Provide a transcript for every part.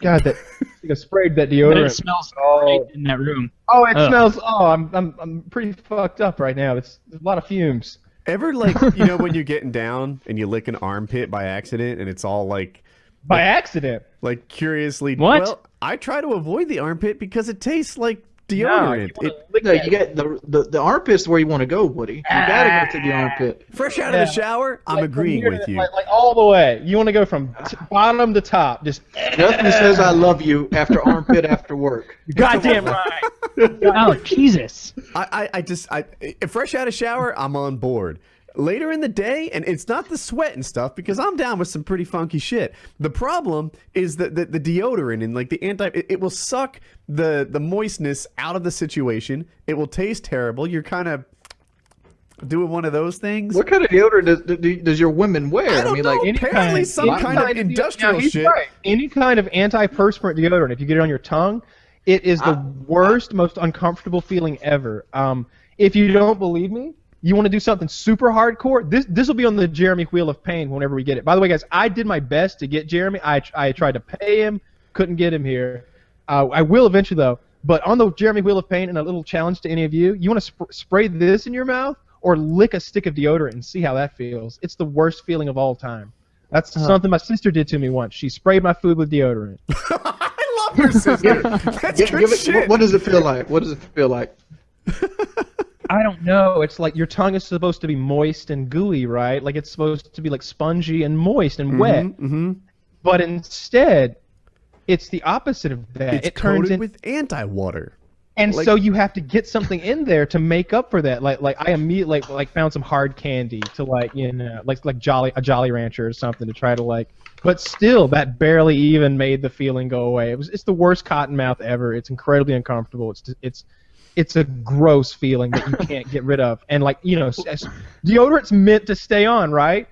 God, that I sprayed that But deodorant. it smells great in that room. Oh, it smells. Oh, I'm pretty fucked up right now. There's a lot of fumes. Ever like when you're getting down and you lick an armpit by accident and it's all like by accident, like curiously. What? Well, I try to avoid the armpit because it tastes like deodorant. No, you get the armpit's where you want to go, Woody. You gotta go to the armpit. Fresh out of the shower, I'm agreeing with you. Like all the way. You want to go from bottom to top. Just nothing says I love you after armpit after work. Goddamn right. Oh, Jesus. I fresh out of shower, I'm on board. Later in the day, and it's not the sweat and stuff because I'm down with some pretty funky shit. The problem is that the deodorant and like the it will suck the moistness out of the situation. It will taste terrible. You're kind of doing one of those things. What kind of deodorant does your women wear? I don't know. Like apparently some kind of industrial shit. Right. Any kind of antiperspirant deodorant, if you get it on your tongue, it is the worst, most uncomfortable feeling ever. If you don't believe me, you want to do something super hardcore, this will be on the Jeremy Wheel of Pain whenever we get it. By the way, guys, I did my best to get Jeremy. I tried to pay him, couldn't get him here. I will eventually, though. But on the Jeremy Wheel of Pain, and a little challenge to any of you, you want to spray this in your mouth or lick a stick of deodorant and see how that feels. It's the worst feeling of all time. That's something my sister did to me once. She sprayed my food with deodorant. I love your sister. That's good shit. What does it feel like? What does it feel like? I don't know. It's like your tongue is supposed to be moist and gooey, right? Like it's supposed to be like spongy and moist and wet. Mm-hmm. But instead, it's the opposite of that. It turns coated with anti-water. And so you have to get something in there to make up for that. Like I immediately like found some hard candy to like a Jolly Rancher or something to try to but still that barely even made the feeling go away. It's the worst cotton mouth ever. It's incredibly uncomfortable. It's a gross feeling that you can't get rid of. And deodorant's meant to stay on, right?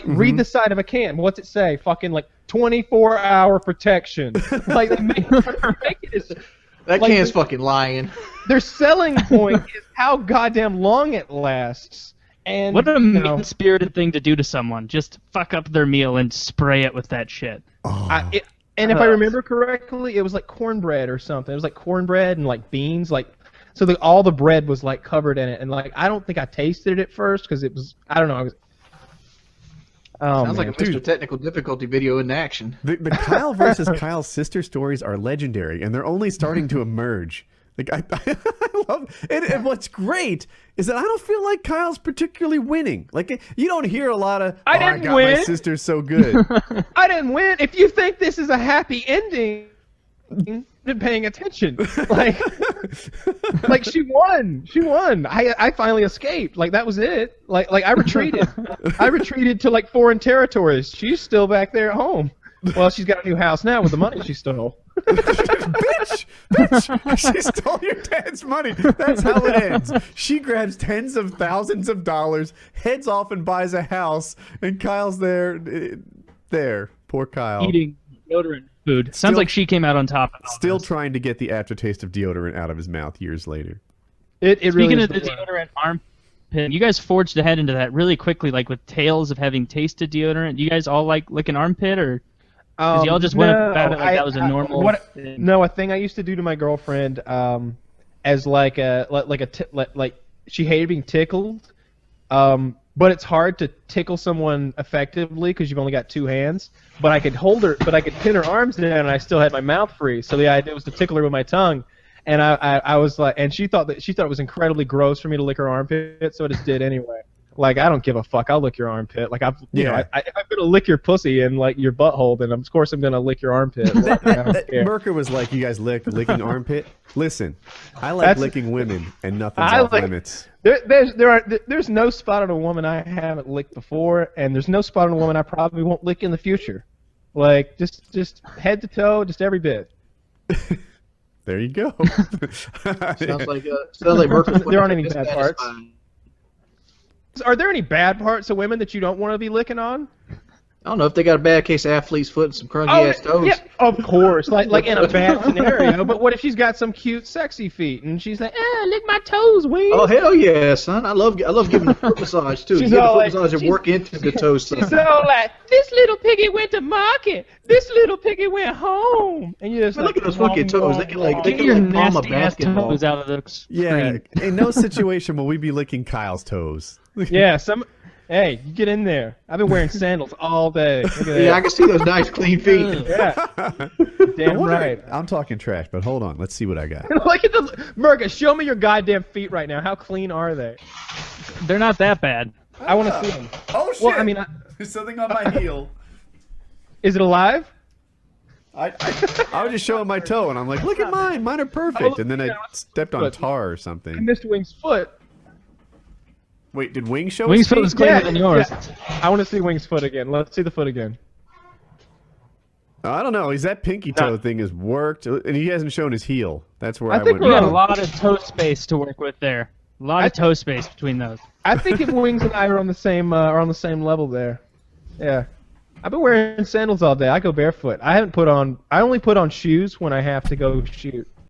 Read the side of a can. What's it say? Fucking 24-hour protection. They make it that can's fucking lying. Their selling point is how goddamn long it lasts. And what a mean-spirited thing to do to someone. Just fuck up their meal and spray it with that shit. And if I remember correctly, it was like cornbread or something. It was like cornbread and beans, so all the bread was covered in it. And I don't think I tasted it at first because it was, I don't know. Sounds like a Mr. Technical Difficulty video in action. The Kyle versus Kyle sister stories are legendary, and they're only starting to emerge. I love it. And what's great is that I don't feel like Kyle's particularly winning. You don't hear a lot of, I didn't got win. My sister's so good. I didn't win. If you think this is a happy ending, you've been paying attention. She won. She won. I finally escaped. That was it. I retreated. I retreated to foreign territories. She's still back there at home. Well, she's got a new house now with the money she stole. Bitch! She stole your dad's money. That's how it ends. She grabs tens of thousands of dollars, heads off and buys a house, and Kyle's there. Poor Kyle. Eating deodorant food. Sounds like she came out on top. Still trying to get the aftertaste of deodorant out of his mouth years later. Speaking really of the deodorant armpit, you guys forged ahead into that really quickly, with tales of having tasted deodorant. You guys all lick an armpit, or y'all just went about it that was a normal thing? No, a thing I used to do to my girlfriend, as she hated being tickled, but it's hard to tickle someone effectively because you've only got two hands. But I could hold her, but I could pin her arms down, and I still had my mouth free. So the idea was to tickle her with my tongue, and I was and she thought it was incredibly gross for me to lick her armpit, so I just did anyway. I don't give a fuck. I'll lick your armpit. If I'm gonna lick your pussy and your butthole, then of course I'm gonna lick your armpit. Merker was like, "You guys licking armpit." Listen, I like licking women, and nothing's off limits. There's no spot on a woman I haven't licked before, and there's no spot on a woman I probably won't lick in the future. Just head to toe, just every bit. There you go. Sounds like Merker's there aren't any bad parts. Are there any bad parts of women that you don't want to be licking on? I don't know if they got a bad case of athlete's foot and some crunky ass toes. Yeah, of course, like in a bad scenario. But what if she's got some cute, sexy feet, and she's like, lick my toes, Wings. Oh hell yeah, son! I love giving the foot massage too. She's You get the all foot like- massage and work into the toes. Son. She's all like, this little piggy went to market. This little piggy went home. And you just Man, look at those funky toes. They can like Get your palm a nasty ass basketball. toes out of the Yeah, screen. in no situation will we be licking Kyle's toes. Yeah, Hey, you get in there. I've been wearing sandals all day. Look at Yeah, I that. can see those nice clean feet. Yeah, damn right. I'm talking trash, but hold on. Let's see what I got. Look at the Merga. Show me your goddamn feet right now. How clean are they? They're not that bad. I want to see them. Oh shit! Well, I mean, there's something on my heel. is it alive? I was just showing my toe, and I'm like, look at mine. Mine are perfect. And then I stepped on tar or I something. missed Wing's foot. Wait, did Wing show Wings his foot feet? is cleaner Yeah, than yours. yeah. I want to see Wing's foot again. Let's see the foot again. I don't know. He's that pinky toe thing has worked, and he hasn't shown his heel. That's where I I think went. You got a wrong. lot of toe space to work with there. A lot of toe space between those. I think if Wings and I are on the same level there. Yeah. I've been wearing sandals all day. I go barefoot. I only put on shoes when I have to go shoot.